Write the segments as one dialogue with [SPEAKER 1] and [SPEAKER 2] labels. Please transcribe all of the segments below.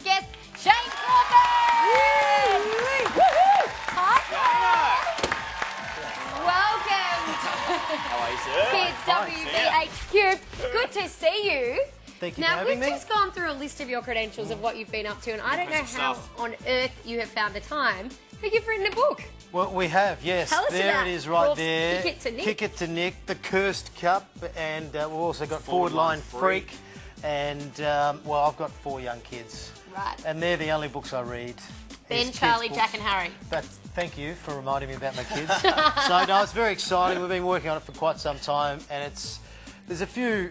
[SPEAKER 1] guest, Shane Crawford! Welcome to Kids WBHQ. Good to see you.
[SPEAKER 2] Thank you
[SPEAKER 1] now,
[SPEAKER 2] for having me.
[SPEAKER 1] we've just gone through a list of your credentials of what you've been up to, and I don't know how on earth you have found the time, but you've written a book.
[SPEAKER 2] Well, we have, yes.
[SPEAKER 1] Tell us
[SPEAKER 2] there
[SPEAKER 1] about
[SPEAKER 2] it is right
[SPEAKER 1] Crawf's
[SPEAKER 2] there.
[SPEAKER 1] Kick It to Nick.
[SPEAKER 2] Kick It to Nick, the Cursed Cup, and we've also got Forward Line Freak. And, well, I've got 4 young kids.
[SPEAKER 1] Right.
[SPEAKER 2] And they're the only books I read.
[SPEAKER 1] Ben, Charlie, Jack and Harry.
[SPEAKER 2] Thank you for reminding me about my kids. So, no, it's very exciting. We've been working on it for quite some time, and there's a few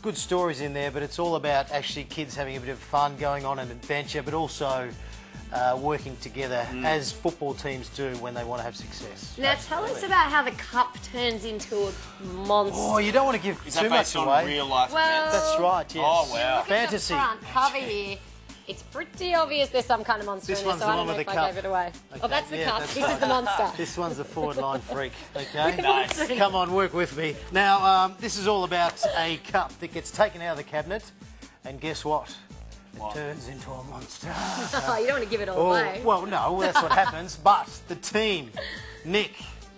[SPEAKER 2] good stories in there, but it's all about actually kids having a bit of fun, going on an adventure, but also working together as football teams do when they want to have success.
[SPEAKER 1] Now, tell us about how the cup turns into a monster.
[SPEAKER 2] Oh, you don't want to give too much away.
[SPEAKER 3] Real life
[SPEAKER 1] well,
[SPEAKER 2] That's right, yes.
[SPEAKER 3] Oh, wow.
[SPEAKER 2] Fantasy.
[SPEAKER 1] Look at the front cover here. It's pretty obvious there's some kind of monster
[SPEAKER 2] This
[SPEAKER 1] in there,
[SPEAKER 2] one's
[SPEAKER 1] so
[SPEAKER 2] the
[SPEAKER 1] I don't
[SPEAKER 2] one
[SPEAKER 1] know
[SPEAKER 2] with
[SPEAKER 1] if
[SPEAKER 2] the
[SPEAKER 1] I
[SPEAKER 2] cup.
[SPEAKER 1] gave it away.
[SPEAKER 2] Okay,
[SPEAKER 1] Oh, that's the
[SPEAKER 2] yeah,
[SPEAKER 1] cup.
[SPEAKER 2] that's
[SPEAKER 1] This is
[SPEAKER 2] right.
[SPEAKER 1] the monster.
[SPEAKER 2] This one's the Forward Line Freak, okay?
[SPEAKER 3] Nice.
[SPEAKER 2] Come on, work with me. Now, this is all about a cup that gets taken out of the cabinet, and guess what? It turns into a monster.
[SPEAKER 1] Oh, you don't want to give it all away.
[SPEAKER 2] Well, no, that's what happens. But the team, Nick,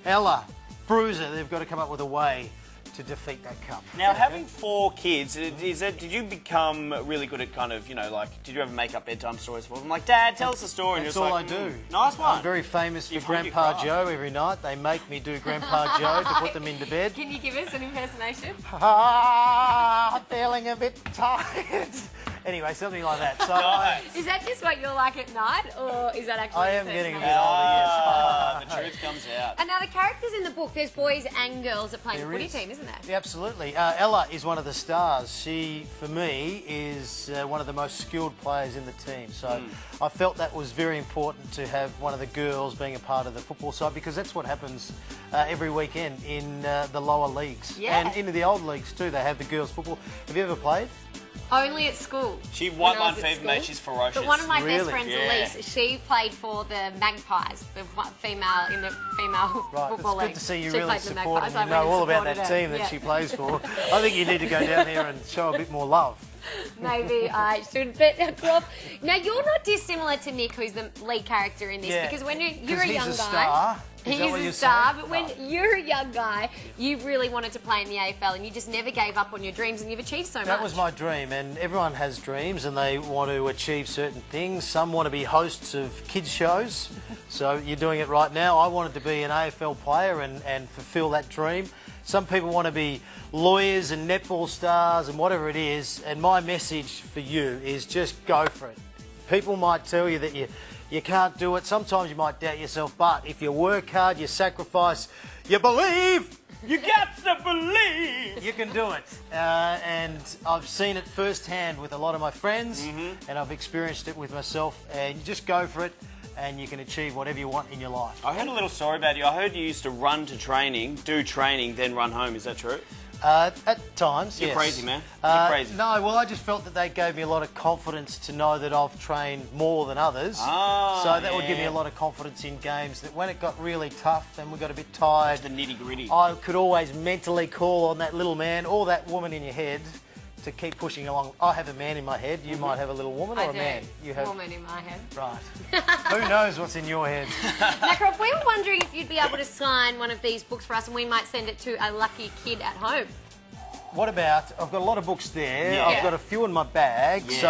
[SPEAKER 2] Ella, Bruiser, they've got to come up with a way to defeat that cup.
[SPEAKER 3] Now, having 4 kids, did you become really good at kind of, you know, like, did you ever make up bedtime stories for them? Like, Dad, tell us a story.
[SPEAKER 2] That's
[SPEAKER 3] and
[SPEAKER 2] all
[SPEAKER 3] like,
[SPEAKER 2] I do.
[SPEAKER 3] Nice one.
[SPEAKER 2] I'm very famous for
[SPEAKER 3] You've honed your
[SPEAKER 2] Grandpa
[SPEAKER 3] craft.
[SPEAKER 2] Joe every night. They make me do Grandpa Joe to put them into bed.
[SPEAKER 1] Can you give us an impersonation?
[SPEAKER 2] I'm feeling a bit tired. Anyway, something like that. So
[SPEAKER 3] Nice.
[SPEAKER 1] Is that just what you're like at night, or is that actually
[SPEAKER 2] I am getting a bit
[SPEAKER 1] impersonation?
[SPEAKER 2] older, yes.
[SPEAKER 3] The truth comes out.
[SPEAKER 1] And now the characters in the book, there's boys and girls that play the
[SPEAKER 2] There
[SPEAKER 1] footy
[SPEAKER 2] is.
[SPEAKER 1] team, isn't there?
[SPEAKER 2] Yeah, absolutely. Ella is one of the stars. She, for me, is one of the most skilled players in the team. So I felt that was very important to have one of the girls being a part of the football side, because that's what happens every weekend in the lower leagues.
[SPEAKER 1] Yeah.
[SPEAKER 2] And into the old leagues too, they have the girls football. Have you ever played?
[SPEAKER 1] Only at school.
[SPEAKER 3] She
[SPEAKER 1] When
[SPEAKER 3] won
[SPEAKER 1] I
[SPEAKER 3] one
[SPEAKER 1] was at
[SPEAKER 3] fever, mate.
[SPEAKER 1] school.
[SPEAKER 3] She's ferocious.
[SPEAKER 1] But one of my best
[SPEAKER 2] Really?
[SPEAKER 1] friends,
[SPEAKER 3] Yeah.
[SPEAKER 1] Elise, she played for the Magpies, the female in the female
[SPEAKER 2] Right,
[SPEAKER 1] football
[SPEAKER 2] it's
[SPEAKER 1] league.
[SPEAKER 2] good to see you
[SPEAKER 1] She
[SPEAKER 2] really
[SPEAKER 1] played for the
[SPEAKER 2] support
[SPEAKER 1] Magpies.
[SPEAKER 2] and
[SPEAKER 1] I
[SPEAKER 2] you
[SPEAKER 1] went
[SPEAKER 2] know
[SPEAKER 1] and
[SPEAKER 2] all about that
[SPEAKER 1] supported her.
[SPEAKER 2] team that
[SPEAKER 1] Yeah.
[SPEAKER 2] she plays for. I think you need to go down here and show a bit more love.
[SPEAKER 1] Maybe I should. But Crawf, now you're not dissimilar to Nick, who's the lead character in this,
[SPEAKER 2] Yeah.
[SPEAKER 1] because when you're
[SPEAKER 2] 'Cause
[SPEAKER 1] a
[SPEAKER 2] he's
[SPEAKER 1] young
[SPEAKER 2] a
[SPEAKER 1] guy.
[SPEAKER 2] star. Is that
[SPEAKER 1] He's
[SPEAKER 2] what
[SPEAKER 1] a
[SPEAKER 2] you're
[SPEAKER 1] star,
[SPEAKER 2] saying?
[SPEAKER 1] but when you're a young guy, you really wanted to play in the AFL and you just never gave up on your dreams, and you've achieved so much.
[SPEAKER 2] That was my dream, and everyone has dreams and they want to achieve certain things. Some want to be hosts of kids shows, so you're doing it right now. I wanted to be an AFL player and fulfil that dream. Some people want to be lawyers and netball stars and whatever it is, and my message for you is just go for it. People might tell you that you can't do it. Sometimes you might doubt yourself, but if you work hard, you sacrifice, you believe,
[SPEAKER 3] You got to believe.
[SPEAKER 2] you can do it. And I've seen it firsthand with a lot of my friends, and I've experienced it with myself. And you just go for it, and you can achieve whatever you want in your life.
[SPEAKER 3] I heard a little story about you. I heard you used to run to training, do training, then run home. Is that true?
[SPEAKER 2] At times,
[SPEAKER 3] You're
[SPEAKER 2] yes.
[SPEAKER 3] crazy, man. You're crazy.
[SPEAKER 2] No, well, I just felt that they gave me a lot of confidence to know that I've trained more than others.
[SPEAKER 3] Ah,
[SPEAKER 2] So that would give me
[SPEAKER 3] yeah.
[SPEAKER 2] a lot of confidence in games that when it got really tough and we got a bit tired,
[SPEAKER 3] The nitty gritty.
[SPEAKER 2] I could always mentally call on that little man or that woman in your head to keep pushing along. I have a man in my head. You might have a little woman or
[SPEAKER 1] I
[SPEAKER 2] a
[SPEAKER 1] do.
[SPEAKER 2] man. You have
[SPEAKER 1] Woman in my head.
[SPEAKER 2] right. Who knows what's in your head?
[SPEAKER 1] Now, Crawf, we were wondering if you'd be able to sign one of these books for us, and we might send it to a lucky kid at home.
[SPEAKER 2] What about, I've got a lot of books there.
[SPEAKER 3] Yeah.
[SPEAKER 2] I've got a few in my bag.
[SPEAKER 3] Yeah.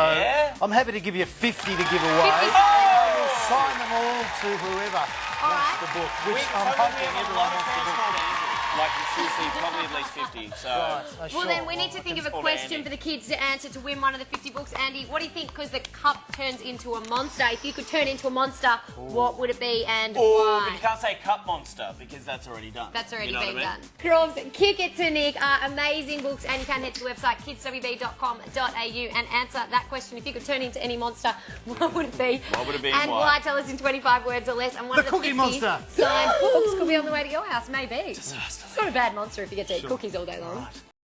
[SPEAKER 2] So I'm happy to give you 50 to give away.
[SPEAKER 1] 50.
[SPEAKER 2] I will sign them all to whoever wants
[SPEAKER 1] right.
[SPEAKER 2] the book,
[SPEAKER 3] We-
[SPEAKER 2] which
[SPEAKER 3] so
[SPEAKER 2] I'm
[SPEAKER 3] when we
[SPEAKER 2] hoping
[SPEAKER 3] have a
[SPEAKER 2] everyone
[SPEAKER 3] lot of
[SPEAKER 2] wants the
[SPEAKER 3] fans
[SPEAKER 2] book.
[SPEAKER 3] called Andrew. Like, seriously, probably at least 50. So.
[SPEAKER 2] Right,
[SPEAKER 1] Well,
[SPEAKER 2] sure.
[SPEAKER 1] then we need to think of a
[SPEAKER 3] called
[SPEAKER 1] question
[SPEAKER 3] Andy.
[SPEAKER 1] for the kids to answer to win one of the 50 books. Andy, what do you think? Because the cup turns into a monster. If you could turn into a monster, what would it be and
[SPEAKER 3] Oh, but
[SPEAKER 1] why?
[SPEAKER 3] you can't say cup monster because that's already done.
[SPEAKER 1] That's already
[SPEAKER 3] You know
[SPEAKER 1] been
[SPEAKER 3] what I mean?
[SPEAKER 1] done. Crawf's Kick It to Nick are amazing books, and you can head to the website kidswb.com.au and answer that question. If you could turn into any monster, what would it be?
[SPEAKER 3] What would it be
[SPEAKER 1] and
[SPEAKER 3] and why?
[SPEAKER 1] why? Tell us in 25 words or less. And one
[SPEAKER 2] The
[SPEAKER 1] of the
[SPEAKER 2] Cookie
[SPEAKER 1] 50
[SPEAKER 2] Monster.
[SPEAKER 1] signed books could be on the way to your house, maybe. It's not a bad monster if you get to eat cookies all day long.
[SPEAKER 2] Right.